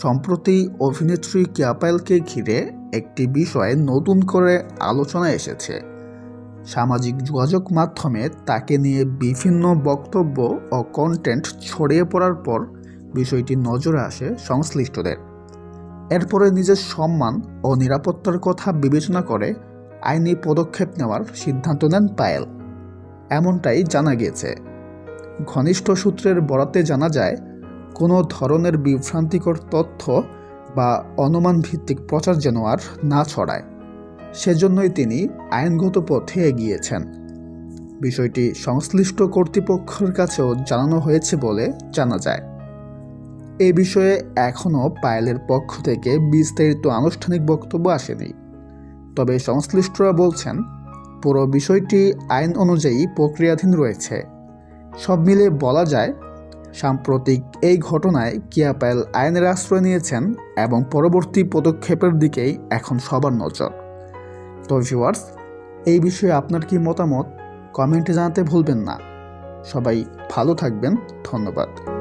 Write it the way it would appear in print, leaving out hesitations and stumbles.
সম্প্রতি অভিনেত্রী কেয়া পায়েলকে ঘিরে একটি বিষয় নতুন করে আলোচনায় এসেছে। সামাজিক যোগাযোগ মাধ্যমে তাকে নিয়ে বিভিন্ন বক্তব্য ও কন্টেন্ট ছড়িয়ে পড়ার পর বিষয়টি নজরে আসে সংশ্লিষ্টদের। এরপরে নিজের সম্মান ও নিরাপত্তার কথা বিবেচনা করে আইনি পদক্ষেপ নেওয়ার সিদ্ধান্ত নেন পায়েল, এমনটাই জানা গিয়েছে। ঘনিষ্ঠ সূত্রের বরাতে জানা যায়, কোনো ধরনের বিভ্রান্তিকর তথ্য বা অনুমান ভিত্তিক প্রচার যেন আর না ছড়ায়, সেজন্যই তিনি আইনগত পথে এগিয়েছেন। বিষয়টি সংশ্লিষ্ট কর্তৃপক্ষের কাছেও জানানো হয়েছে বলে জানা যায়। এ বিষয়ে এখনও পায়েলের পক্ষ থেকে বিস্তারিত আনুষ্ঠানিক বক্তব্য আসেনি। তবে সংশ্লিষ্টরা বলছেন, পুরো বিষয়টি আইন অনুযায়ী প্রক্রিয়াধীন রয়েছে। সব মিলে বলা যায়, সাম্প্রতিক এই ঘটনায় কেয়া পায়েল আইনের আশ্রয় নিয়েছেন এবং পরবর্তী পদক্ষেপের দিকেই এখন সবার নজর। তো ভিউয়ার্স, এই বিষয়ে আপনার কি মতামত কমেন্টে জানাতে ভুলবেন না। সবাই ভালো থাকবেন। ধন্যবাদ।